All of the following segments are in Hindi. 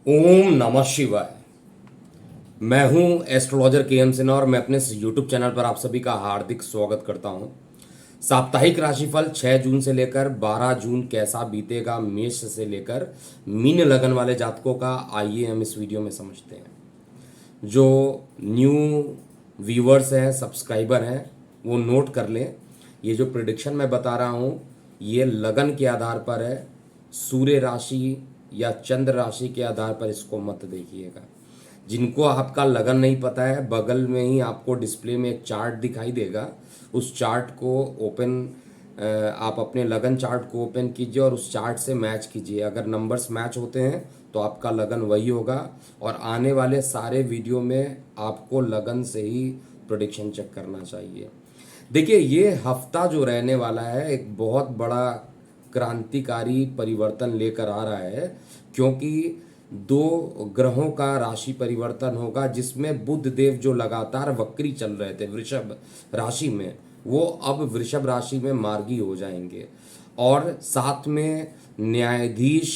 ओम नमः शिवाय। मैं हूं एस्ट्रोलॉजर के एम सिन्हा और मैं अपने यूट्यूब चैनल पर आप सभी का हार्दिक स्वागत करता हूं। साप्ताहिक राशिफल 6 जून से लेकर 12 जून कैसा बीतेगा मेष से लेकर मीन लगन वाले जातकों का, आइए हम इस वीडियो में समझते हैं। जो न्यू व्यूअर्स हैं, सब्सक्राइबर हैं, वो नोट कर लें। ये जो प्रिडिक्शन मैं बता रहा हूँ ये लगन के आधार पर है। सूर्य राशि या चंद्र राशि के आधार पर इसको मत देखिएगा। जिनको आपका लगन नहीं पता है, बगल में ही आपको डिस्प्ले में एक चार्ट दिखाई देगा। उस चार्ट को ओपन आप अपने लगन चार्ट को ओपन कीजिए और उस चार्ट से मैच कीजिए। अगर नंबर्स मैच होते हैं तो आपका लगन वही होगा। और आने वाले सारे वीडियो में आपको लगन से ही प्रोडिक्शन चेक करना चाहिए। देखिए, ये हफ्ता जो रहने वाला है एक बहुत बड़ा क्रांतिकारी परिवर्तन लेकर आ रहा है, क्योंकि दो ग्रहों का राशि परिवर्तन होगा, जिसमें बुध देव जो लगातार वक्री चल रहे थे वृषभ राशि में, वो अब वृषभ राशि में मार्गी हो जाएंगे। और साथ में न्यायाधीश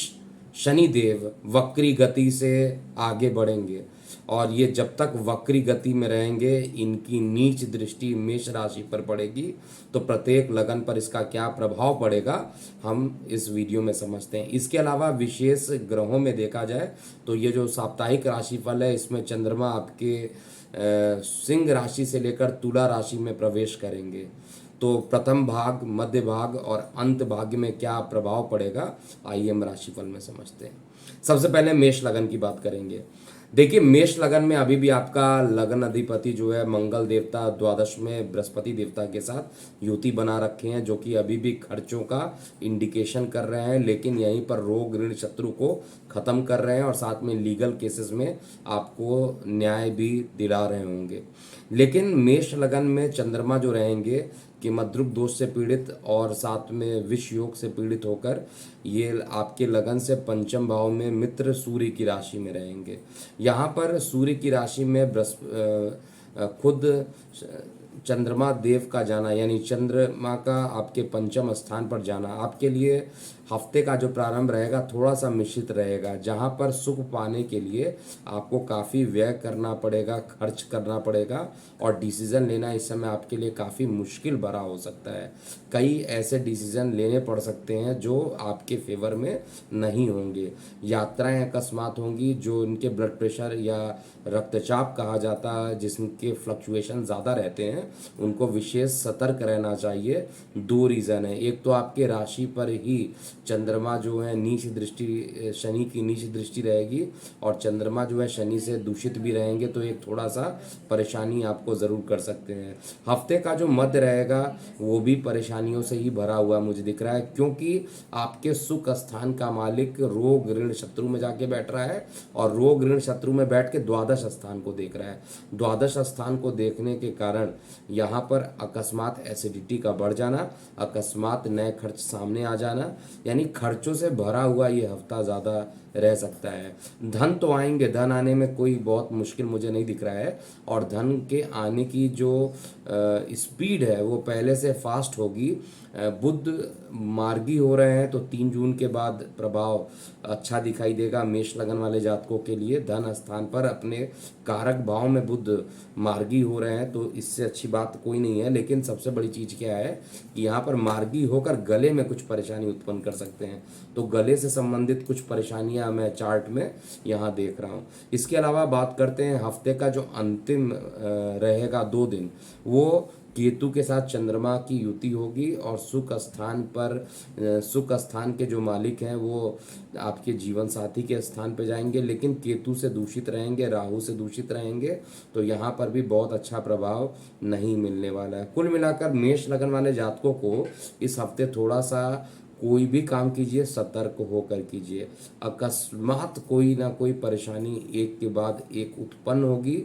शनिदेव वक्री गति से आगे बढ़ेंगे। और ये जब तक वक्री गति में रहेंगे, इनकी नीच दृष्टि मेष राशि पर पड़ेगी। तो प्रत्येक लगन पर इसका क्या प्रभाव पड़ेगा हम इस वीडियो में समझते हैं। इसके अलावा विशेष ग्रहों में देखा जाए तो ये जो साप्ताहिक राशिफल है, इसमें चंद्रमा आपके सिंह राशि से लेकर तुला राशि में प्रवेश करेंगे। तो प्रथम भाग, मध्य भाग और अंत भाग में क्या प्रभाव पड़ेगा, आइए हम राशिफल में समझते हैं। सबसे पहले मेष लगन की बात करेंगे। देखिए, मेष लगन में अभी भी आपका लगन अधिपति जो है मंगल देवता द्वादश में बृहस्पति देवता के साथ युति बना रखे हैं, जो कि अभी भी खर्चों का इंडिकेशन कर रहे हैं। लेकिन यहीं पर रोग ऋण शत्रु को खत्म कर रहे हैं और साथ में लीगल केसेस में आपको न्याय भी दिला रहे होंगे। लेकिन मेष लगन में चंद्रमा जो रहेंगे कि मद्रुप दोष से पीड़ित और साथ में विष योग से पीड़ित होकर ये आपके लगन से पंचम भाव में मित्र सूर्य की राशि में रहेंगे। यहाँ पर सूर्य की राशि में खुद चंद्रमा देव का जाना, यानी चंद्रमा का आपके पंचम स्थान पर जाना आपके लिए हफ्ते का जो प्रारंभ रहेगा थोड़ा सा मिश्रित रहेगा, जहाँ पर सुख पाने के लिए आपको काफ़ी व्यय करना पड़ेगा, खर्च करना पड़ेगा और डिसीजन लेना इस समय आपके लिए काफ़ी मुश्किल भरा हो सकता है। कई ऐसे डिसीजन लेने पड़ सकते हैं जो आपके फेवर में नहीं होंगे। यात्राएं अकस्मात होंगी, जो इनके ब्लड प्रेशर या रक्तचाप कहा जाता है, जिसके फ्लक्चुएशन ज़्यादा रहते हैं, उनको विशेष सतर्क रहना चाहिए। दो रीज़न है, एक तो आपके राशि पर ही चंद्रमा जो है नीच दृष्टि, शनि की नीच दृष्टि रहेगी और चंद्रमा जो है शनि से दूषित भी रहेंगे, तो एक थोड़ा सा परेशानी आपको ज़रूर कर सकते हैं। हफ्ते का जो मध्य रहेगा वो भी परेशानियों से ही भरा हुआ मुझे दिख रहा है, क्योंकि आपके सुख स्थान का मालिक रोग ऋण शत्रु में जाके बैठ रहा है और रोग ऋण शत्रु में बैठ के द्वादश स्थान को देख रहा है। द्वादश स्थान को देखने के कारण यहाँ पर अकस्मात एसिडिटी का बढ़ जाना, अकस्मात नए खर्च सामने आ जाना, यानी खर्चों से भरा हुआ ये हफ्ता ज़्यादा रह सकता है। धन तो आएंगे, धन आने में कोई बहुत मुश्किल मुझे नहीं दिख रहा है और धन के आने की जो स्पीड है वो पहले से फास्ट होगी। बुध मार्गी हो रहे हैं तो 3 जून के बाद प्रभाव अच्छा दिखाई देगा मेष लगन वाले जातकों के लिए। धन स्थान पर अपने कारक भाव में बुध मार्गी हो रहे हैं, तो इससे अच्छी बात कोई नहीं है। लेकिन सबसे बड़ी चीज़ क्या है कि यहाँ पर मार्गी होकर गले में कुछ परेशानी उत्पन्न कर सकते हैं, तो गले से संबंधित कुछ परेशानियाँ मैं चार्ट में यहाँ देख रहा हूँ। इसके अलावा बात करते हैं हफ्ते का जो अंतिम रहेगा 2 दिन, वो केतु के साथ चंद्रमा की युति होगी और सुख स्थान के जो मालिक हैं वो आपके जीवन साथी के स्थान पे जाएंगे, लेकिन केतु से दूषित रहेंगे, राहु से दूषित रहेंगे, तो यहाँ पर भी बहुत अच्छा प्रभाव नहीं मिलने वाला है। कुल मिलाकर मेष लगन वाले जातकों को इस हफ्ते थोड़ा सा कोई भी काम कीजिए सतर्क होकर कीजिए। अकस्मात कोई ना कोई परेशानी एक के बाद एक उत्पन्न होगी।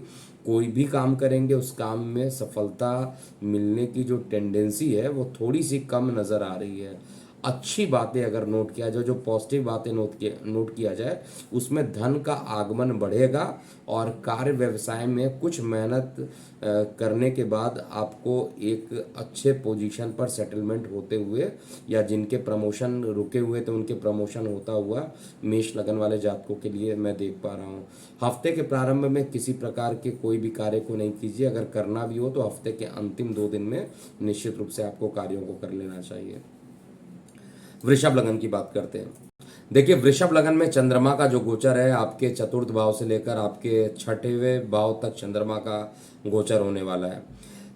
कोई भी काम करेंगे उस काम में सफलता मिलने की जो टेंडेंसी है वो थोड़ी सी कम नज़र आ रही है। अच्छी बातें अगर नोट किया जाए, जो पॉजिटिव बातें नोट किया जाए, उसमें धन का आगमन बढ़ेगा और कार्य व्यवसाय में कुछ मेहनत करने के बाद आपको एक अच्छे पोजीशन पर सेटलमेंट होते हुए, या जिनके प्रमोशन रुके हुए थे उनके प्रमोशन होता हुआ मेष लगन वाले जातकों के लिए मैं देख पा रहा हूँ। हफ्ते के प्रारंभ में किसी प्रकार के कोई भी कार्य को नहीं कीजिए, अगर करना भी हो तो हफ्ते के अंतिम 2 दिन में निश्चित रूप से आपको कार्यों को कर लेना चाहिए। वृषभ लगन की बात करते हैं। देखिए, वृषभ लगन में चंद्रमा का जो गोचर है आपके चतुर्थ भाव से लेकर आपके छठेवें भाव तक चंद्रमा का गोचर होने वाला है।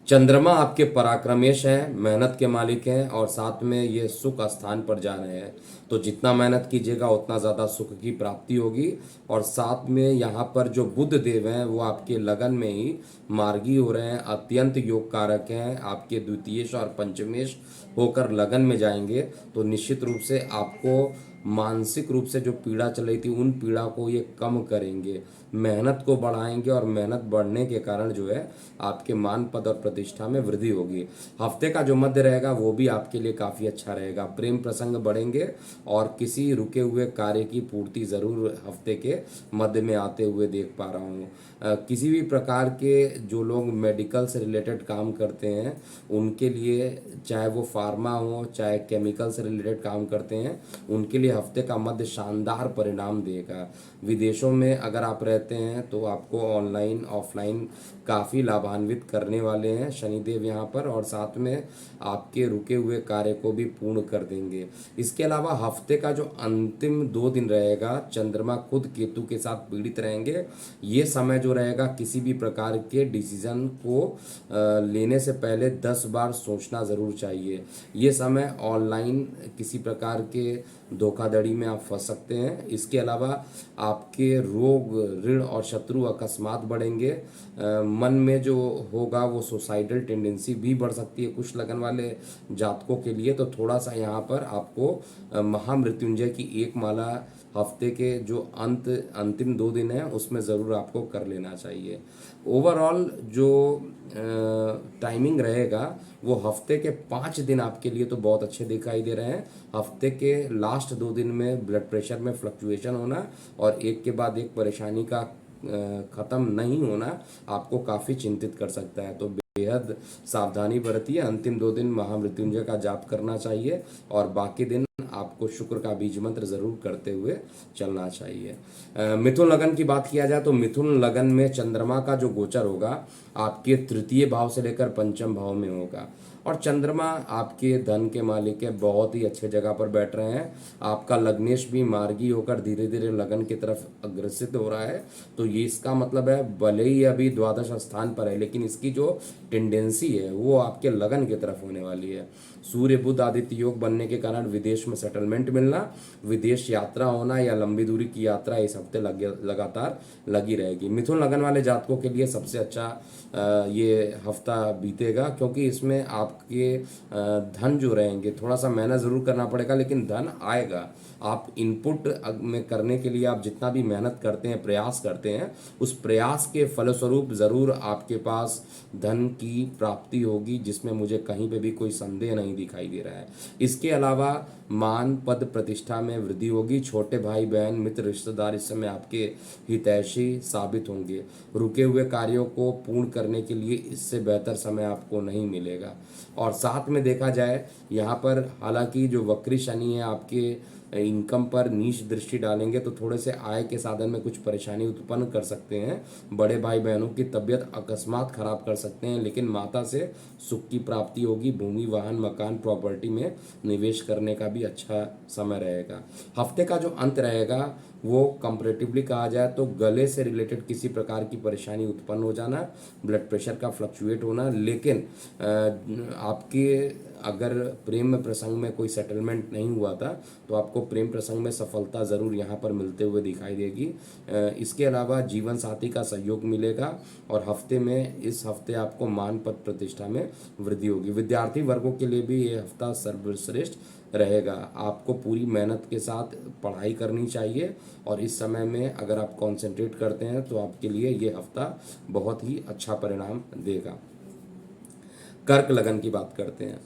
चंद्रमा आपके पराक्रमेश हैं, मेहनत के मालिक हैं, और साथ में ये सुख स्थान पर जा रहे हैं, तो जितना मेहनत कीजिएगा उतना ज़्यादा सुख की प्राप्ति होगी। और साथ में यहाँ पर जो बुध देव हैं वो आपके लगन में ही मार्गी हो रहे हैं, अत्यंत योग कारक हैं, आपके द्वितीयेश और पंचमेश होकर लगन में जाएंगे, तो निश्चित रूप से आपको मानसिक रूप से जो पीड़ा चल रही थी उन पीड़ा को ये कम करेंगे, मेहनत को बढ़ाएंगे, और मेहनत बढ़ने के कारण जो है आपके मान पद और प्रतिष्ठा में वृद्धि होगी। हफ्ते का जो मध्य रहेगा वो भी आपके लिए काफ़ी अच्छा रहेगा, प्रेम प्रसंग बढ़ेंगे और किसी रुके हुए कार्य की पूर्ति ज़रूर हफ्ते के मध्य में आते हुए देख पा रहा हूँ। किसी भी प्रकार के जो लोग मेडिकल से रिलेटेड काम करते हैं उनके लिए, चाहे वो फार्मा हो चाहे केमिकल से रिलेटेड काम करते हैं, उनके लिए हफ्ते का मध्य शानदार परिणाम देगा। विदेशों में अगर आप रहते हैं तो आपको ऑनलाइन ऑफलाइन काफ़ी लाभान्वित करने वाले हैं शनिदेव यहाँ पर, और साथ में आपके रुके हुए कार्य को भी पूर्ण कर देंगे। इसके अलावा हफ्ते का जो अंतिम 2 दिन रहेगा, चंद्रमा खुद केतु के साथ पीड़ित रहेंगे। ये समय जो रहेगा किसी भी प्रकार के डिसीजन को लेने से पहले 10 बार सोचना ज़रूर चाहिए। ये समय ऑनलाइन किसी प्रकार के धोखाधड़ी में आप फंस सकते हैं। इसके अलावा आपके रोग, ऋण और शत्रु अकस्मात बढ़ेंगे। मन में जो होगा वो सुसाइडल टेंडेंसी भी बढ़ सकती है कुछ लगन वाले जातकों के लिए, तो थोड़ा सा यहाँ पर आपको महामृत्युंजय की एक माला हफ्ते के जो अंतिम 2 दिन हैं उसमें ज़रूर आपको कर लेना चाहिए। ओवरऑल जो टाइमिंग रहेगा वो हफ्ते के 5 दिन आपके लिए तो बहुत अच्छे दिखाई दे रहे हैं। हफ्ते के लास्ट 2 दिन में ब्लड प्रेशर में फ्लक्चुएशन होना और एक के बाद एक परेशानी का ख़त्म नहीं होना आपको काफ़ी चिंतित कर सकता है, तो बेहद सावधानी बरतिए। अंतिम 2 दिन महामृत्युंजय का जाप करना चाहिए और बाकी दिन आपको शुक्र का बीज मंत्र जरूर करते हुए चलना चाहिए। मिथुन लगन की बात किया जाए तो मिथुन लगन में चंद्रमा का जो गोचर होगा आपके तृतीय भाव से लेकर पंचम भाव में होगा, और चंद्रमा आपके धन के मालिक है, बहुत ही अच्छे जगह पर बैठ रहे हैं। आपका लग्नेश भी मार्गी होकर धीरे धीरे लगन की तरफ अग्रसित हो रहा है, तो ये इसका मतलब है भले ही अभी द्वादश स्थान पर है लेकिन इसकी जो टेंडेंसी है वो आपके लगन की तरफ होने वाली है। सूर्य बुध आदित्य योग बनने के कारण विदेश में सेटलमेंट मिलना, विदेश यात्रा होना या लंबी दूरी की यात्रा इस हफ्ते लगातार लगी रहेगी। मिथुन लगन वाले जातकों के लिए सबसे अच्छा ये हफ्ता बीतेगा, क्योंकि इसमें आपके धन जो रहेंगे, थोड़ा सा मेहनत ज़रूर करना पड़ेगा लेकिन धन आएगा। आप इनपुट में करने के लिए आप जितना भी मेहनत करते हैं, प्रयास करते हैं, उस प्रयास के फलस्वरूप ज़रूर आपके पास धन की प्राप्ति होगी, जिसमें मुझे कहीं पे भी कोई संदेह नहीं दिखाई दे रहा है। इसके अलावा मान पद प्रतिष्ठा में वृद्धि होगी। छोटे भाई बहन मित्र रिश्तेदार इस समय आपके हितैषी साबित होंगे। रुके हुए कार्यों को पूर्ण करने के लिए इससे बेहतर समय आपको नहीं मिलेगा। और साथ में देखा जाए यहाँ पर, हालांकि जो वक्री शनि है आपके इनकम पर नीच दृष्टि डालेंगे तो थोड़े से आय के साधन में कुछ परेशानी उत्पन्न कर सकते हैं। बड़े भाई बहनों की तबीयत अकस्मात खराब कर सकते हैं, लेकिन माता से सुख की प्राप्ति होगी। भूमि वाहन मकान प्रॉपर्टी में निवेश करने का भी अच्छा समय रहेगा। हफ्ते का जो अंत रहेगा वो कंपैरेटिवली कहा जाए तो गले से रिलेटेड किसी प्रकार की परेशानी उत्पन्न हो जाना, ब्लड प्रेशर का फ्लक्चुएट होना, लेकिन आपके अगर प्रेम प्रसंग में कोई सेटलमेंट नहीं हुआ था तो आपको प्रेम प्रसंग में सफलता ज़रूर यहाँ पर मिलते हुए दिखाई देगी। इसके अलावा जीवन साथी का सहयोग मिलेगा और हफ्ते में इस हफ्ते आपको मान पद प्रतिष्ठा में वृद्धि होगी। विद्यार्थी वर्गों के लिए भी ये हफ्ता सर्वश्रेष्ठ रहेगा। आपको पूरी मेहनत के साथ पढ़ाई करनी चाहिए और इस समय में अगर आप कंसंट्रेट करते हैं तो आपके लिए ये हफ्ता बहुत ही अच्छा परिणाम देगा। कर्क लगन की बात करते हैं।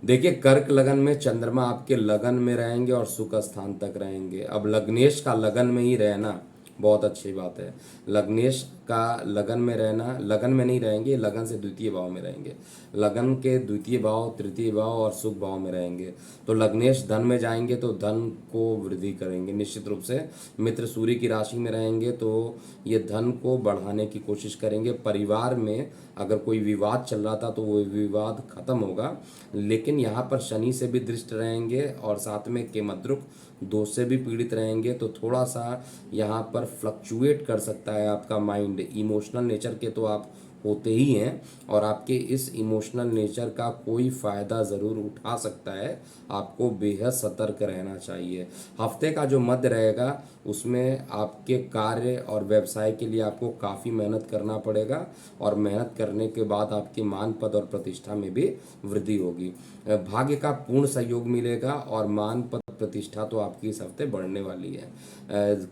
देखिए, कर्क लगन में चंद्रमा आपके लगन में रहेंगे और सुख स्थान तक रहेंगे। अब लग्नेश का लगन में ही रहना बहुत अच्छी बात है। लग्नेश का लगन में रहना, लगन में नहीं रहेंगे, लगन से द्वितीय भाव में रहेंगे। लगन के द्वितीय भाव, तृतीय भाव और सुख भाव में रहेंगे। तो लग्नेश धन में जाएंगे तो धन को वृद्धि करेंगे निश्चित रूप से। मित्र सूर्य की राशि में रहेंगे तो ये धन को बढ़ाने की कोशिश करेंगे। परिवार में अगर कोई विवाद चल रहा था तो वो विवाद खत्म होगा। लेकिन यहाँ पर शनि से भी दृष्ट रहेंगे और साथ में केमद्रुक दोष से भी पीड़ित रहेंगे, तो थोड़ा सा यहाँ पर फ्लक्चुएट कर सकता है आपका माइंड। इमोशनल नेचर के तो आप होते ही हैं और आपके इस इमोशनल नेचर का कोई फ़ायदा ज़रूर उठा सकता है। आपको बेहद सतर्क रहना चाहिए। हफ्ते का जो मध्य रहेगा उसमें आपके कार्य और व्यवसाय के लिए आपको काफ़ी मेहनत करना पड़ेगा और मेहनत करने के बाद आपके मान पद और प्रतिष्ठा में भी वृद्धि होगी। भाग्य का पूर्ण सहयोग मिलेगा और मान पद प्रतिष्ठा तो आपकी इस हफ्ते बढ़ने वाली है।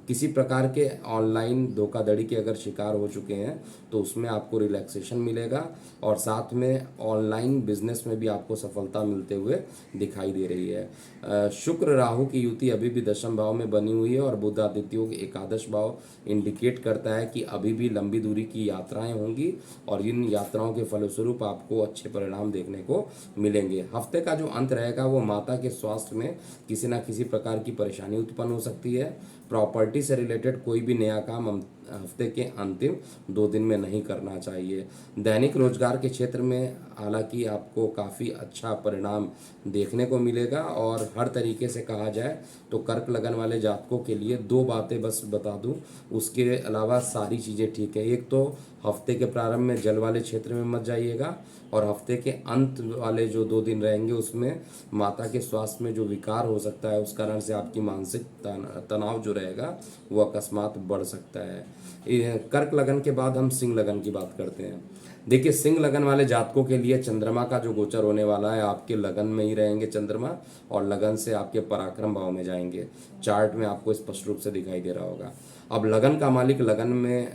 किसी प्रकार के ऑनलाइन धोखाधड़ी के अगर शिकार हो चुके हैं तो उसमें आपको रिलैक्सेशन मिलेगा और साथ में ऑनलाइन बिजनेस में भी आपको सफलता मिलते हुए दिखाई दे रही है। शुक्र राहु की युति अभी भी दशम भाव में बनी हुई है और बुध आदित्य योग एकादश भाव इंडिकेट करता है कि अभी भी लंबी दूरी की यात्राएं होंगी और इन यात्राओं के फलस्वरूप आपको अच्छे परिणाम देखने को मिलेंगे। हफ्ते का जो अंत रहेगा वो माता के स्वास्थ्य में किसी न किसी प्रकार की परेशानी उत्पन्न हो सकती है। प्रॉपर्टी से रिलेटेड कोई भी नया काम हफ्ते के अंतिम 2 दिन में नहीं करना चाहिए। दैनिक रोजगार के क्षेत्र में हालांकि आपको काफ़ी अच्छा परिणाम देखने को मिलेगा और हर तरीके से कहा जाए तो कर्क लगन वाले जातकों के लिए 2 बातें बस बता दूं, उसके अलावा सारी चीज़ें ठीक है। एक तो हफ्ते के प्रारंभ में जल वाले क्षेत्र में मत जाइएगा और हफ्ते के अंत वाले जो 2 दिन रहेंगे उसमें माता के स्वास्थ्य में जो विकार हो सकता है उस कारण से आपकी मानसिक तनाव जो रहेगा वो अकस्मात बढ़ सकता है। कर्क लगन के बाद हम सिंह लगन की बात करते हैं। देखिए, सिंह लगन वाले जातकों के लिए चंद्रमा का जो गोचर होने वाला है, आपके लगन में ही रहेंगे चंद्रमा और लगन से आपके पराक्रम भाव में जाएंगे। चार्ट में आपको स्पष्ट रूप से दिखाई दे रहा होगा। अब लगन का मालिक लगन में,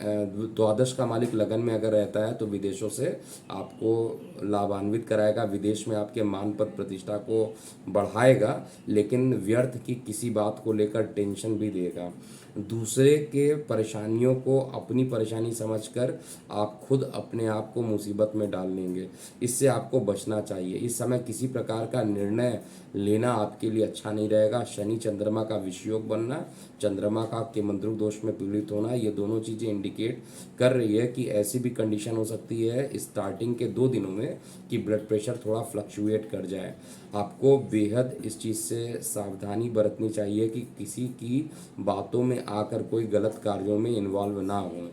द्वादश का मालिक लगन में अगर रहता है तो विदेशों से आपको लाभान्वित कराएगा, विदेश में आपके मान पद प्रतिष्ठा को बढ़ाएगा, लेकिन व्यर्थ की किसी बात को लेकर टेंशन भी देगा। दूसरे के परेशानियों को अपनी परेशानी समझकर आप खुद अपने आप को मुसीबत में डाल लेंगे। इससे आपको बचना चाहिए। इस समय किसी प्रकार का निर्णय लेना आपके लिए अच्छा नहीं रहेगा। शनि चंद्रमा का विषयोग बनना, चंद्रमा का केमद्रुक दोष में पीड़ित होना, ये दोनों चीज़ें इंडिकेट कर रही है कि ऐसी भी कंडीशन हो सकती है स्टार्टिंग के 2 दिनों में कि ब्लड प्रेशर थोड़ा फ्लक्चुएट कर जाए। आपको बेहद इस चीज़ से सावधानी बरतनी चाहिए कि किसी की बातों में आकर कोई गलत कार्यों में इन्वॉल्व ना हो।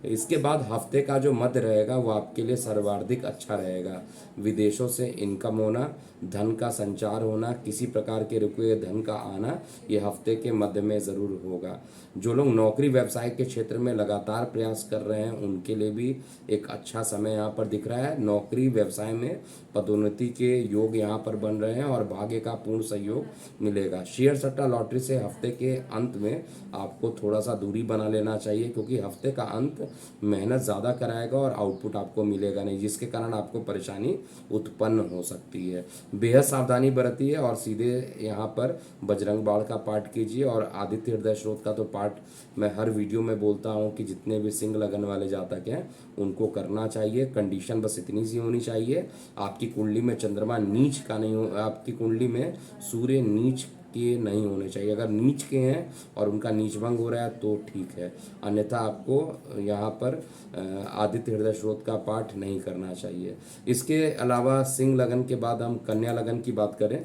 इसके बाद हफ्ते का जो मध्य रहेगा वो आपके लिए सर्वाधिक अच्छा रहेगा। विदेशों से इनकम होना, धन का संचार होना, किसी प्रकार के रुके हुए धन का आना, ये हफ्ते के मध्य में ज़रूर होगा। जो लोग नौकरी व्यवसाय के क्षेत्र में लगातार प्रयास कर रहे हैं उनके लिए भी एक अच्छा समय यहाँ पर दिख रहा है। नौकरी व्यवसाय में पदोन्नति के योग यहाँ पर बन रहे हैं और भाग्य का पूर्ण सहयोग मिलेगा। शेयर सट्टा लॉटरी से हफ्ते के अंत में आपको थोड़ा सा दूरी बना लेना चाहिए, क्योंकि हफ्ते का अंत मेहनत ज़्यादा कराएगा और आउटपुट आपको मिलेगा नहीं, जिसके कारण आपको परेशानी उत्पन्न हो सकती है। बेहद सावधानी बरतिए और सीधे यहाँ पर बजरंग बाण का पाठ कीजिए और आदित्य हृदय स्रोत का तो पाठ मैं हर वीडियो में बोलता हूँ कि जितने भी सिंह लगन वाले जातक हैं उनको करना चाहिए। कंडीशन बस इतनी सी होनी चाहिए, आपकी कुंडली में चंद्रमा नीच का नहीं हो, आपकी कुंडली में सूर्य नीच के नहीं होने चाहिए। अगर नीच के हैं और उनका नीच भंग हो रहा है तो ठीक है, अन्यथा आपको यहाँ पर आदित्य हृदय स्रोत का पाठ नहीं करना चाहिए। इसके अलावा सिंह लगन के बाद हम कन्या लगन की बात करें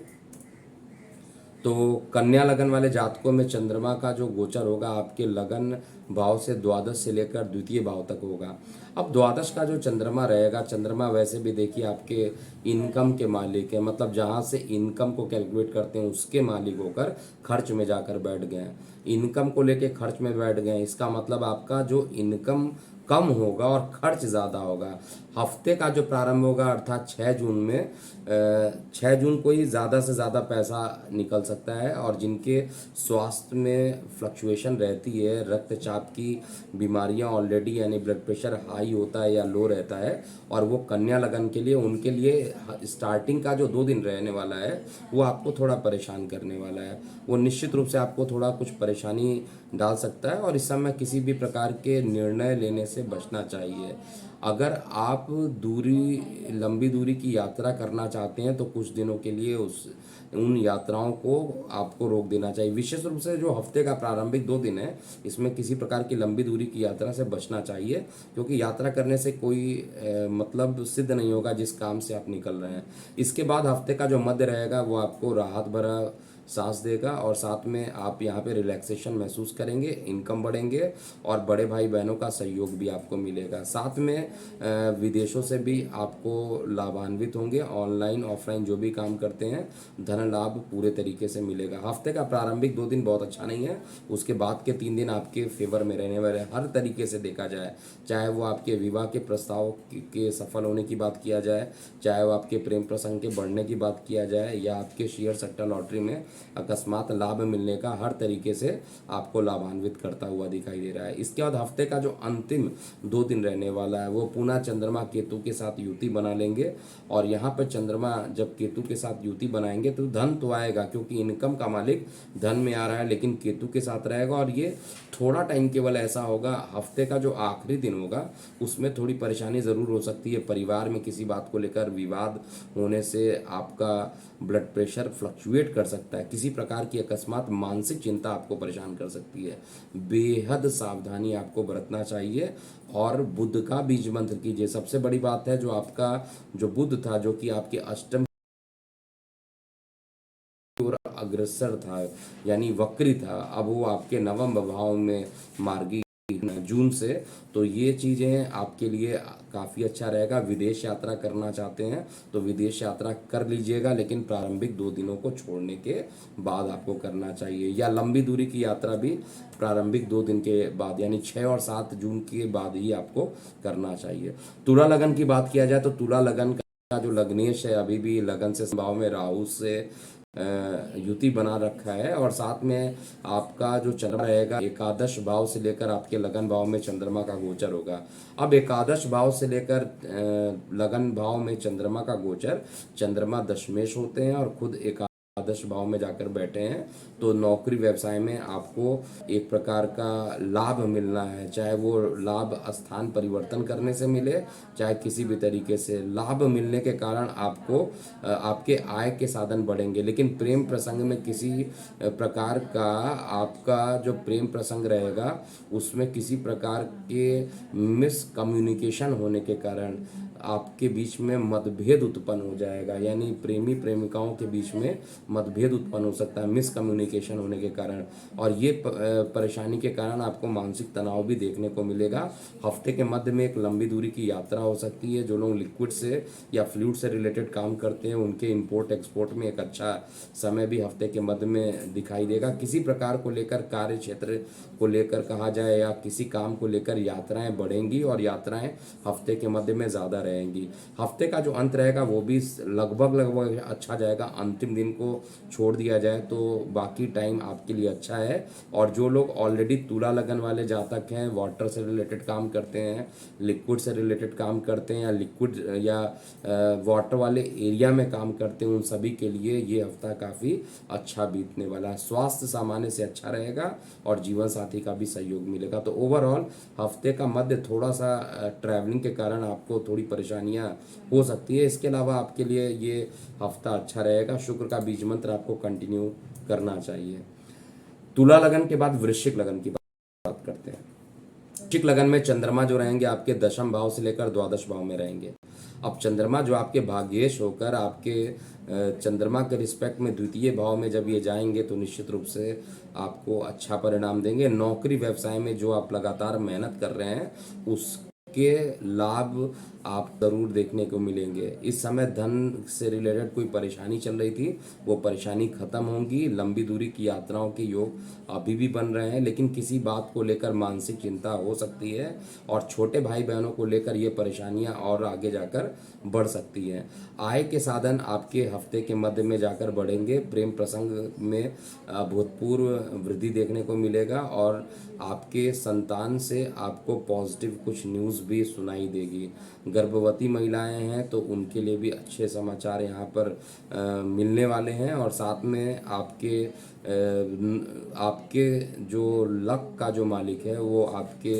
तो कन्या लगन वाले जातकों में चंद्रमा का जो गोचर होगा आपके लगन भाव से द्वादश से लेकर द्वितीय भाव तक होगा। अब द्वादश का जो चंद्रमा रहेगा, चंद्रमा वैसे भी देखिए आपके इनकम के मालिक है, मतलब जहाँ से इनकम को कैलकुलेट करते हैं उसके मालिक होकर खर्च में जाकर बैठ गए हैं। इनकम को लेके खर्च में बैठ गए, इसका मतलब आपका जो इनकम कम होगा और खर्च ज़्यादा होगा। हफ्ते का जो प्रारंभ होगा अर्थात 6 जून में 6 जून को ही ज़्यादा से ज़्यादा पैसा निकल सकता है। और जिनके स्वास्थ्य में फ्लक्चुएशन रहती है, रक्तचाप की बीमारियां ऑलरेडी यानी ब्लड प्रेशर हाई होता है या लो रहता है, और वो कन्या लगन के लिए, उनके लिए स्टार्टिंग का जो 2 दिन रहने वाला है वो आपको थोड़ा परेशान करने वाला है। वो निश्चित रूप से आपको थोड़ा कुछ परेशानी डाल सकता है, और इस समय किसी भी प्रकार के निर्णय लेने से बचना चाहिए। अगर आप लंबी दूरी की यात्रा करना चाहते हैं तो कुछ दिनों के लिए उन यात्राओं को आपको रोक देना चाहिए। विशेष रूप से जो हफ्ते का प्रारंभिक 2 दिन है, इसमें किसी प्रकार की लंबी दूरी की यात्रा से बचना चाहिए, क्योंकि यात्रा करने से कोई मतलब सिद्ध नहीं होगा जिस काम से आप निकल रहे हैं। इसके बाद हफ्ते का जो मध्य रहेगा वो आपको राहत भरा सांस देगा, और साथ में आप यहाँ पे रिलैक्सेशन महसूस करेंगे, इनकम बढ़ेंगे, और बड़े भाई बहनों का सहयोग भी आपको मिलेगा। साथ में विदेशों से भी आपको लाभान्वित होंगे। ऑनलाइन ऑफलाइन जो भी काम करते हैं, धन लाभ पूरे तरीके से मिलेगा। हफ्ते का प्रारंभिक 2 दिन बहुत अच्छा नहीं है, उसके बाद के 3 दिन आपके फेवर में रहने वाले हर तरीके से देखा जाए, चाहे वो आपके विवाह के प्रस्ताव के सफल होने की बात किया जाए, चाहे वो आपके प्रेम प्रसंग के बढ़ने की बात किया जाए, या आपके शेयर सट्टा लॉटरी में अकस्मात लाभ मिलने का, हर तरीके से आपको लाभान्वित करता हुआ दिखाई दे रहा है। इसके बाद हफ्ते का जो अंतिम 2 दिन रहने वाला है वो पुनः चंद्रमा केतु के साथ युति बना लेंगे, और यहाँ पर चंद्रमा जब केतु के साथ युति बनाएंगे तो धन तो आएगा, क्योंकि इनकम का मालिक धन में आ रहा है, लेकिन केतु के साथ रहेगा। और ये थोड़ा टाइम केवल ऐसा होगा, हफ्ते का जो आखिरी दिन होगा उसमें थोड़ी परेशानी ज़रूर हो सकती है। परिवार में किसी बात को लेकर विवाद होने से आपका ब्लड प्रेशर फ्लक्चुएट कर सकता है, किसी प्रकार की अकस्मात मानसिक चिंता आपको परेशान कर सकती है। बेहद सावधानी आपको बरतना चाहिए, और बुध का बीज मंत्र कीजिए। सबसे बड़ी बात है, जो आपका जो बुध था, जो कि आपके अष्टम और अग्रसर था यानी वक्री था, अब वो आपके नवम भाव में मार्गी जून से। तो ये चीज़ें आपके लिए काफ़ी अच्छा रहेगा। विदेश यात्रा करना चाहते हैं तो विदेश यात्रा कर लीजिएगा, लेकिन प्रारंभिक 2 दिनों को छोड़ने के बाद आपको करना चाहिए। या लंबी दूरी की यात्रा भी प्रारंभिक 2 दिन के बाद यानी 6 और 7 जून के बाद ही आपको करना चाहिए। तुला लगन की बात किया जाए तो तुला लगन का जो लग्नेश है अभी भी लगन से भाव में राहु से युति बना रखा है, और साथ में आपका जो चंद्रमा रहेगा एकादश भाव से लेकर आपके लगन भाव में चंद्रमा का गोचर होगा। अब एकादश भाव से लेकर लगन भाव में चंद्रमा का गोचर, चंद्रमा दशमेश होते हैं और खुद एकादश भाव में जाकर बैठे हैं, तो नौकरी व्यवसाय में आपको एक प्रकार का लाभ मिलना है, चाहे वो लाभ स्थान परिवर्तन करने से मिले, चाहे किसी भी तरीके से लाभ मिलने के कारण आपको आपके आय के साधन बढ़ेंगे। लेकिन प्रेम प्रसंग में किसी प्रकार का आपका जो प्रेम प्रसंग रहेगा उसमें किसी प्रकार के मिसकम्युनिकेशन होने के कारण आपके बीच में मतभेद उत्पन्न हो जाएगा, यानी प्रेमी प्रेमिकाओं के बीच में मतभेद उत्पन्न हो सकता है मिसकम्युनिकेशन होने के कारण, और ये परेशानी के कारण आपको मानसिक तनाव भी देखने को मिलेगा। हफ्ते के मध्य में एक लंबी दूरी की यात्रा हो सकती है। जो लोग लिक्विड से या फ्लूइड से रिलेटेड काम करते हैं उनके इंपोर्ट एक्सपोर्ट में एक अच्छा समय भी हफ्ते के मध्य में दिखाई देगा। किसी प्रकार को लेकर कार्य क्षेत्र को लेकर कहा जाए या किसी काम को लेकर यात्राएं बढ़ेंगी, और यात्राएं हफ्ते के मध्य में ज़्यादा रहेंगी। हफ्ते का जो अंत रहेगा वो भी लगभग अच्छा जाएगा। अंतिम दिन को छोड़ दिया जाए तो बाकी टाइम आपके लिए अच्छा है। और जो लोग ऑलरेडी तुला लगन वाले जातक हैं, वाटर से रिलेटेड काम करते हैं, लिक्विड से रिलेटेड काम करते हैं, या लिक्विड या वाटर वाले एरिया में काम करते हैं, उन सभी के लिए ये हफ्ता काफ़ी अच्छा बीतने वाला है। स्वास्थ्य सामान्य से अच्छा रहेगा और जीवन साथी का भी सहयोग मिलेगा। तो ओवरऑल हफ्ते का मध्य थोड़ा सा ट्रैवलिंग के कारण आपको थोड़ी परेशानियां हो सकती है। इसके अलावा आपके लिए ये हफ्ता अच्छा रहेगा। शुक्र का बीज मंत्र आपको कंटिन्यू करना चाहिए। तुला लगन के बाद वृश्चिक लगन की बात करते हैं। वृश्चिक लगन में चंद्रमा जो रहेंगे आपके दशम भाव से लेकर द्वादश भाव में रहेंगे। अब चंद्रमा जो आपके भाग्येश होकर आपके चंद्रमा के रिस्पेक्ट में द्वितीय भाव में जब ये जाएंगे तो निश्चित रूप से आपको अच्छा परिणाम देंगे। नौकरी व्यवसाय में जो आप लगातार मेहनत कर रहे हैं उसके के लाभ आप ज़रूर देखने को मिलेंगे। इस समय धन से रिलेटेड कोई परेशानी चल रही थी, वो परेशानी खत्म होगी। लंबी दूरी की यात्राओं के योग अभी भी बन रहे हैं, लेकिन किसी बात को लेकर मानसिक चिंता हो सकती है और छोटे भाई बहनों को लेकर ये परेशानियां और आगे जाकर बढ़ सकती हैं। आय के साधन आपके हफ्ते के मध्य में जाकर बढ़ेंगे। प्रेम प्रसंग में अभूतपूर्व वृद्धि देखने को मिलेगा और आपके संतान से आपको पॉजिटिव कुछ न्यूज़ भी सुनाई देगी। गर्भवती महिलाएं हैं तो उनके लिए भी अच्छे समाचार यहाँ पर मिलने वाले हैं और साथ में आपके जो लक का जो मालिक है वो आपके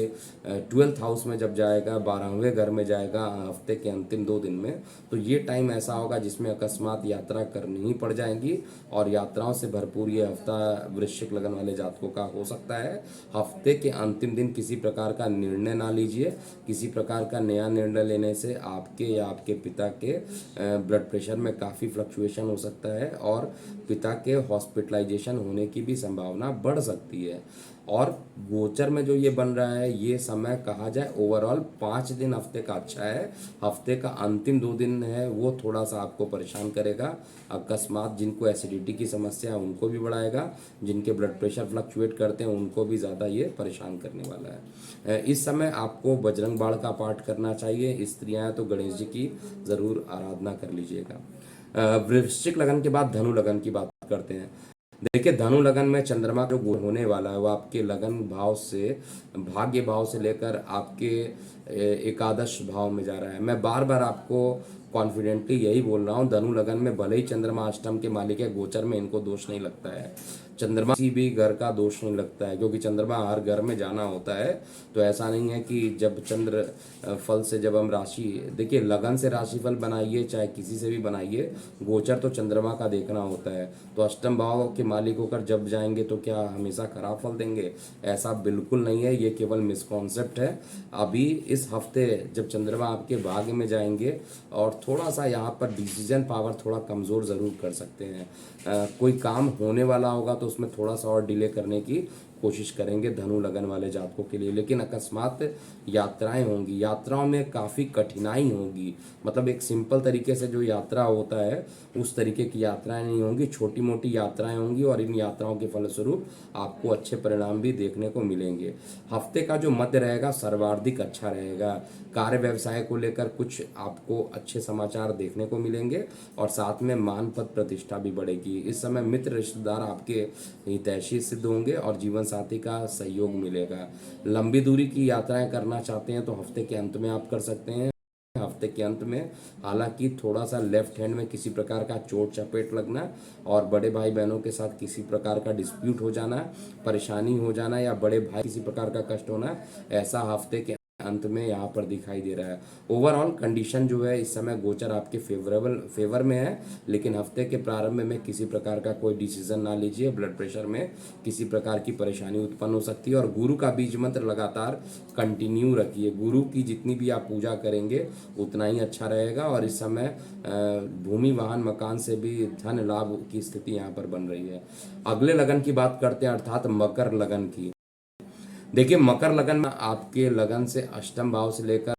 12th हाउस में जब जाएगा, 12वें घर में जाएगा हफ्ते के अंतिम 2 दिन में, तो ये टाइम ऐसा होगा जिसमें अकस्मात यात्रा करनी ही पड़ जाएगी और यात्राओं से भरपूर ये हफ्ता वृश्चिक लगन वाले जातकों का हो सकता है। हफ्ते के अंतिम दिन किसी प्रकार का निर्णय ना लीजिए। किसी प्रकार का नया निर्णय लेने से आपके या आपके पिता के ब्लड प्रेशर में काफ़ी फ्लक्चुएशन हो सकता है और पिता के हॉस्पिटलाइजेशन होने की भी संभावना बढ़ सकती है। और गोचर में जो ये बन रहा है, ये समय कहा जाए ओवरऑल 5 दिन हफ्ते का अच्छा है। हफ्ते का अंतिम 2 दिन है वो थोड़ा सा आपको परेशान करेगा। अकस्मात जिनको एसिडिटी की समस्या है उनको भी बढ़ाएगा, जिनके ब्लड प्रेशर फ्लक्चुएट करते हैं उनको भी ज़्यादा ये परेशान करने वाला है। इस समय आपको बजरंग बाण का पाठ करना चाहिए। स्त्रियाँ तो गणेश जी की ज़रूर आराधना कर लीजिएगा। वृश्चिक लगन के बाद धनु लगन की बात करते हैं। देखिए, धनु लगन में चंद्रमा जो होने वाला है वो आपके लगन भाव से, भाग्य भाव से लेकर आपके एकादश भाव में जा रहा है। मैं बार बार आपको कॉन्फिडेंटली यही बोल रहा हूँ, धनु लगन में भले ही चंद्रमा अष्टम के मालिक है, गोचर में इनको दोष नहीं लगता है। चंद्रमा किसी भी घर का दोष नहीं लगता है, क्योंकि चंद्रमा हर घर में जाना होता है। तो ऐसा नहीं है कि जब चंद्र फल से जब हम राशि, देखिए लगन से राशिफल बनाइए चाहे किसी से भी बनाइए, गोचर तो चंद्रमा का देखना होता है। तो अष्टम भाव के मालिक होकर जब जाएंगे तो क्या हमेशा खराब फल देंगे? ऐसा बिल्कुल नहीं है, ये केवल मिसकॉन्सेप्ट है। अभी इस हफ्ते जब चंद्रमा आपके भाग्य में जाएंगे और थोड़ा सा यहाँ पर डिसीजन पावर थोड़ा कमज़ोर ज़रूर कर सकते हैं। कोई काम होने वाला होगा तो उसमें थोड़ा सा और डिले करने की कोशिश करेंगे धनु लगन वाले जातकों के लिए। लेकिन अकस्मात यात्राएं होंगी, यात्राओं में काफ़ी कठिनाई होगी। मतलब एक सिंपल तरीके से जो यात्रा होता है उस तरीके की यात्राएं नहीं होंगी, छोटी मोटी यात्राएं होंगी और इन यात्राओं के फलस्वरूप आपको अच्छे परिणाम भी देखने को मिलेंगे। हफ्ते का जो मध्य रहेगा सर्वाधिक अच्छा रहेगा। कार्य व्यवसाय को लेकर कुछ आपको अच्छे समाचार देखने को मिलेंगे और साथ में मान पद प्रतिष्ठा भी बढ़ेगी। इस समय मित्र रिश्तेदार आपके हितैषी सिद्ध होंगे और जीवन साथी का सहयोग मिलेगा। लंबी दूरी की यात्राएं करना चाहते हैं तो हफ्ते के अंत में आप कर सकते हैं। हफ्ते के अंत में हालांकि थोड़ा सा लेफ्ट हैंड में किसी प्रकार का चोट चपेट लगना और बड़े भाई बहनों के साथ किसी प्रकार का डिस्प्यूट हो जाना, परेशानी हो जाना या बड़े भाई किसी प्रकार का कष्ट होना, ऐसा हफ्ते के अंत में यहाँ पर दिखाई दे रहा है। ओवरऑल कंडीशन जो है इस समय गोचर आपके फेवर में है, लेकिन हफ्ते के प्रारंभ में किसी प्रकार का कोई डिसीजन ना लीजिए। ब्लड प्रेशर में किसी प्रकार की परेशानी उत्पन्न हो सकती है और गुरु का बीज मंत्र लगातार कंटिन्यू रखिए। गुरु की जितनी भी आप पूजा करेंगे उतना ही अच्छा रहेगा और इस समय भूमि वाहन मकान से भी धन लाभ की स्थिति यहाँ पर बन रही है। अगले लगन की बात करते हैं, अर्थात मकर लगन की। देखिए, मकर लगन में आपके लगन से अष्टम भाव से लेकर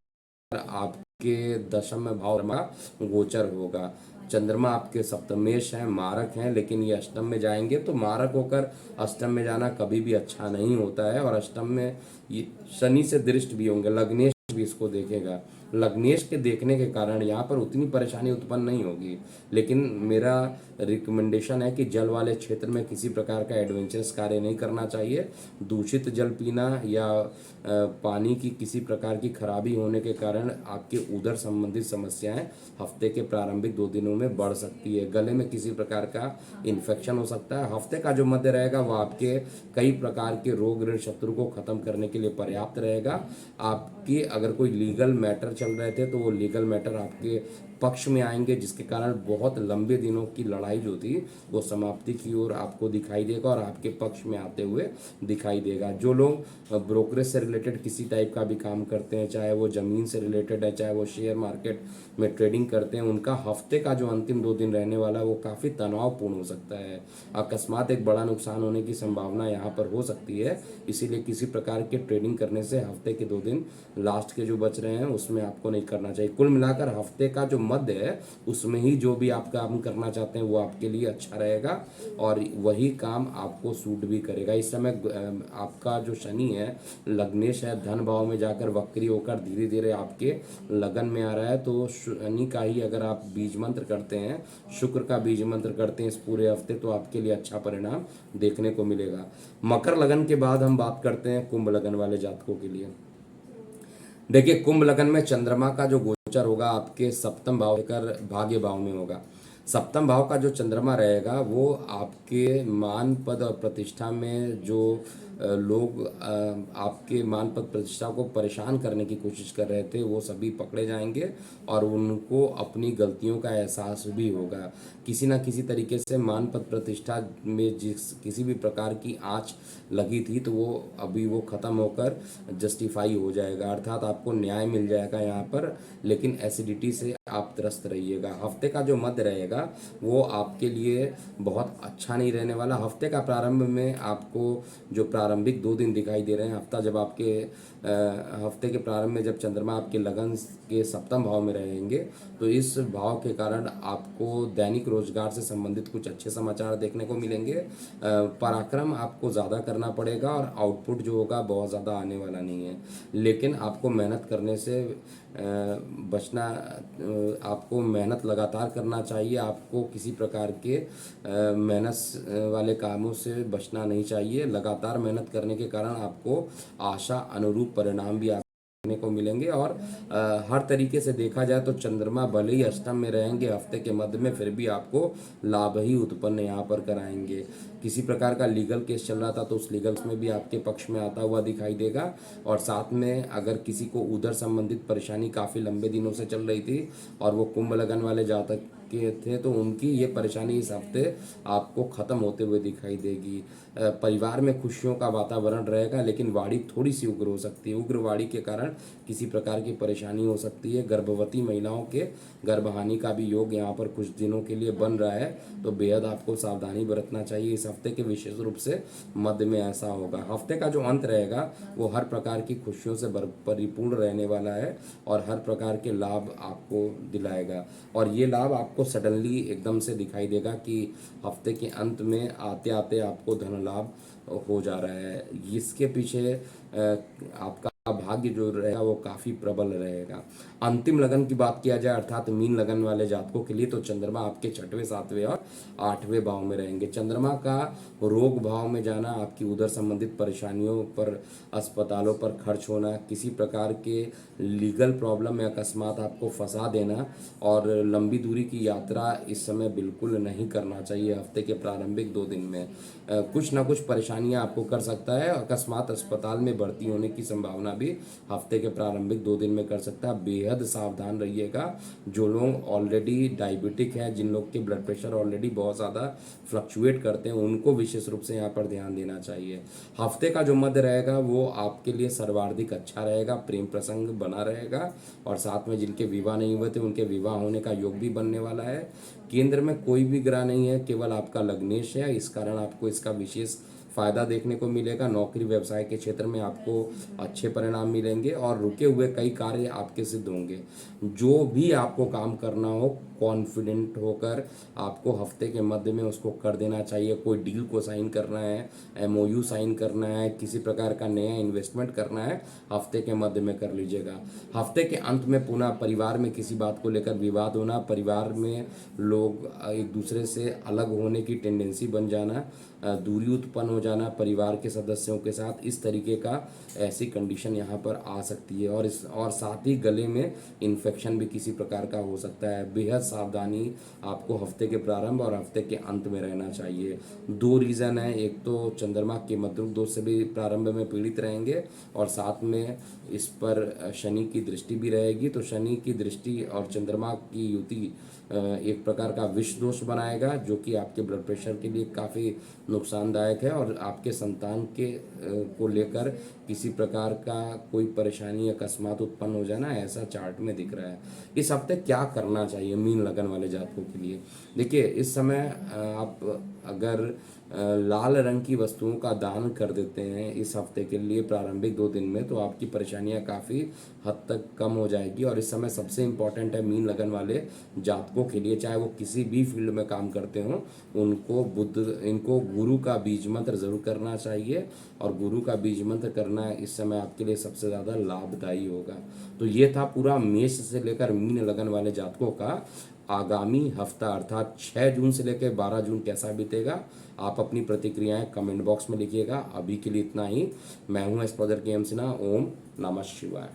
आपके दशम में भाव में गोचर होगा। चंद्रमा आपके सप्तमेश हैं, मारक हैं, लेकिन ये अष्टम में जाएंगे तो मारक होकर अष्टम में जाना कभी भी अच्छा नहीं होता है। और अष्टम में ये शनि से दृष्ट भी होंगे, लग्नेश भी इसको देखेगा। लग्नेश के देखने के कारण यहाँ पर उतनी परेशानी उत्पन्न नहीं होगी, लेकिन मेरा रिकमेंडेशन है कि जल वाले क्षेत्र में किसी प्रकार का एडवेंचरस कार्य नहीं करना चाहिए। दूषित जल पीना या पानी की किसी प्रकार की खराबी होने के कारण आपके उदर संबंधित समस्याएं हफ्ते के प्रारंभिक 2 दिनों में बढ़ सकती है। गले में किसी प्रकार का इन्फेक्शन हो सकता है। हफ्ते का जो मध्य रहेगा वो आपके कई प्रकार के रोग ऋण शत्रु को खत्म करने के लिए पर्याप्त रहेगा। आपकी अगर कोई लीगल मैटर चल रहे थे तो वो लीगल मैटर आपके पक्ष में आएंगे, जिसके कारण बहुत लंबे दिनों की लड़ाई जो थी वो समाप्ति की ओर आपको दिखाई देगा और आपके पक्ष में आते हुए दिखाई देगा। जो लोग ब्रोकरेज से रिलेटेड किसी टाइप का भी काम करते हैं, चाहे वो ज़मीन से रिलेटेड है, चाहे वो शेयर मार्केट में ट्रेडिंग करते हैं, उनका हफ्ते का जो अंतिम 2 दिन रहने वाला है वो काफ़ी तनावपूर्ण हो सकता है। अकस्मात एक बड़ा नुकसान होने की संभावना यहाँ पर हो सकती है, इसीलिए किसी प्रकार के ट्रेडिंग करने से हफ्ते के 2 दिन लास्ट के जो बच रहे हैं उसमें आपको नहीं करना चाहिए। कुल मिलाकर हफ्ते का जो मध्य है उसमें ही जो भी आप काम करना चाहते हैं वो आपके लिए अच्छा रहेगा और वही काम आपको सूट भी करेगा। इस समय आपका जो शनि है लग्नेश है, धन भाव में जाकर वक्री होकर धीरे धीरे आपके लगन में आ रहा है। तो शनि का ही अगर आप बीज मंत्र करते हैं, शुक्र का बीज मंत्र करते हैं इस पूरे हफ्ते, तो आपके लिए अच्छा परिणाम देखने को मिलेगा। मकर लगन के बाद हम बात करते हैं कुंभ लगन वाले जातकों के लिए। देखिए, कुंभ लगन में चंद्रमा का जो गोचर होगा आपके सप्तम भाव लेकर भाग्य भाव में होगा। सप्तम भाव का जो चंद्रमा रहेगा वो आपके मान पद और प्रतिष्ठा में जो लोग आपके मान पद प्रतिष्ठा को परेशान करने की कोशिश कर रहे थे वो सभी पकड़े जाएंगे और उनको अपनी गलतियों का एहसास भी होगा। किसी ना किसी तरीके से मान पद प्रतिष्ठा में जिस किसी भी प्रकार की आंच लगी थी तो वो अभी वो खत्म होकर जस्टिफाई हो जाएगा, अर्थात आपको न्याय मिल जाएगा यहाँ पर। लेकिन एसिडिटी से आप त्रस्त रहिएगा। हफ्ते का जो मध्य रहेगा वो आपके लिए बहुत अच्छा नहीं रहने वाला। हफ्ते का प्रारंभ में आपको जो प्रारंभिक 2 दिन दिखाई दे रहे हैं, हफ्ता जब आपके हफ्ते के प्रारंभ में जब चंद्रमा आपके लगन के सप्तम भाव में रहेंगे तो इस भाव के कारण आपको दैनिक रोजगार से संबंधित कुछ अच्छे समाचार देखने को मिलेंगे। पराक्रम आपको ज़्यादा करना पड़ेगा और आउटपुट जो होगा बहुत ज़्यादा आने वाला नहीं है। लेकिन आपको मेहनत करने से बचना, आपको मेहनत लगातार करना चाहिए। आपको किसी प्रकार के मेहनत वाले कामों से बचना नहीं चाहिए। लगातार मेहनत करने के कारण आपको आशा अनुरूप परिणाम भी देखने को मिलेंगे। और हर तरीके से देखा जाए तो चंद्रमा भले ही अष्टम में रहेंगे हफ्ते के मध्य में, फिर भी आपको लाभ ही उत्पन्न यहाँ पर कराएंगे। किसी प्रकार का लीगल केस चल रहा था तो उस लीगल में भी आपके पक्ष में आता हुआ दिखाई देगा। और साथ में अगर किसी को उधर संबंधित परेशानी काफ़ी लंबे दिनों से चल रही थी और वो कुंभ लगन वाले जातक के थे तो उनकी ये परेशानी इस हफ्ते आपको ख़त्म होते हुए दिखाई देगी। परिवार में खुशियों का वातावरण रहेगा, लेकिन वाणी थोड़ी सी उग्र हो सकती है। उग्र वाणी के कारण किसी प्रकार की परेशानी हो सकती है। गर्भवती महिलाओं के गर्भहानि का भी योग यहाँ पर कुछ दिनों के लिए बन रहा है, तो बेहद आपको सावधानी बरतना चाहिए। इस हफ्ते के विशेष रूप से मध्य में ऐसा होगा। हफ्ते का जो अंत रहेगा वो हर प्रकार की खुशियों से परिपूर्ण रहने वाला है और हर प्रकार के लाभ आपको दिलाएगा। और ये लाभ आपको सडनली एकदम से दिखाई देगा कि हफ्ते के अंत में आते आते आपको धन लाभ हो जा रहा है। इसके पीछे आपका भाग्य जो रहेगा वो काफ़ी प्रबल रहेगा। अंतिम लगन की बात किया जाए अर्थात मीन लगन वाले जातकों के लिए तो चंद्रमा आपके 6वें 7वें और 8वें भाव में रहेंगे। चंद्रमा का रोग भाव में जाना, आपकी उधर संबंधित परेशानियों पर, अस्पतालों पर खर्च होना, किसी प्रकार के लीगल प्रॉब्लम में अकस्मात आपको फंसा देना और लंबी दूरी की यात्रा इस समय बिल्कुल नहीं करना चाहिए। हफ्ते के प्रारंभिक 2 दिन में कुछ ना कुछ परेशानियां आपको कर सकता है। अकस्मात अस्पताल में भर्ती होने की संभावना भी हफ्ते के प्रारंभिक 2 दिन में कर सकता है। बेहद सावधान रहिएगा। जो लोग ऑलरेडी डायबिटिक हैं, जिन लोग के ब्लड प्रेशर ऑलरेडी बहुत ज़्यादा फ्लक्चुएट करते हैं, उनको विशेष रूप से यहाँ पर ध्यान देना चाहिए। हफ्ते का जो मध्य रहेगा वो आपके लिए सर्वाधिक अच्छा रहेगा। प्रेम प्रसंग बना रहेगा और साथ में जिनके विवाह नहीं हुए थे उनके विवाह होने का योग भी बनने वाला है। केंद्र में कोई भी ग्रह नहीं है, केवल आपका लग्नेश है, इस कारण आपको इसका विशेष फायदा देखने को मिलेगा। नौकरी व्यवसाय के क्षेत्र में आपको अच्छे परिणाम मिलेंगे और रुके हुए कई कार्य आपके सिद्ध होंगे। जो भी आपको काम करना हो कॉन्फिडेंट होकर आपको हफ्ते के मध्य में उसको कर देना चाहिए। कोई डील को साइन करना है, एमओयू साइन करना है, किसी प्रकार का नया इन्वेस्टमेंट करना है, हफ्ते के मध्य में कर लीजिएगा। हफ्ते के अंत में पुनः परिवार में किसी बात को लेकर विवाद होना, परिवार में लोग एक दूसरे से अलग होने की टेंडेंसी बन जाना, दूरी उत्पन्न हो जाना परिवार के सदस्यों के साथ, इस तरीके का ऐसी कंडीशन यहाँ पर आ सकती है। और साथ ही गले में इन्फेक्शन भी किसी प्रकार का हो सकता है। बेहद सावधानी आपको हफ्ते के प्रारंभ और हफ्ते के अंत में रहना चाहिए। 2 रीज़न है, एक तो चंद्रमा के मद्रुक दोष से भी प्रारंभ में पीड़ित रहेंगे और साथ में इस पर शनि की दृष्टि भी रहेगी। तो शनि की दृष्टि और चंद्रमा की युति एक प्रकार का विष दोष बनाएगा जो कि आपके ब्लड प्रेशर के लिए काफ़ी नुकसानदायक है और आपके संतान के को लेकर किसी प्रकार का कोई परेशानी अकस्मात उत्पन्न हो जाना ऐसा चार्ट में दिख रहा है। इस हफ्ते क्या करना चाहिए मीन लगन वाले जातकों के लिए? देखिए, इस समय आप अगर लाल रंग की वस्तुओं का दान कर देते हैं इस हफ्ते के लिए प्रारंभिक 2 दिन में, तो आपकी परेशानियां काफ़ी हद तक कम हो जाएगी। और इस समय सबसे इम्पोर्टेंट है मीन लगन वाले जातकों के लिए, चाहे वो किसी भी फील्ड में काम करते हों, इनको गुरु का बीज मंत्र जरूर करना चाहिए। और गुरु का बीज मंत्र करना इस समय आपके लिए सबसे ज़्यादा लाभदायी होगा। तो ये था पूरा मेष से लेकर मीन लगन वाले जातकों का आगामी हफ्ता अर्थात 6 जून से लेकर 12 जून कैसा बीतेगा। आप अपनी प्रतिक्रियाएं कमेंट बॉक्स में लिखिएगा। अभी के लिए इतना ही। मैं हूं एस्ट्रोलॉजर के एम सिन्हा। ओम नमः शिवाय।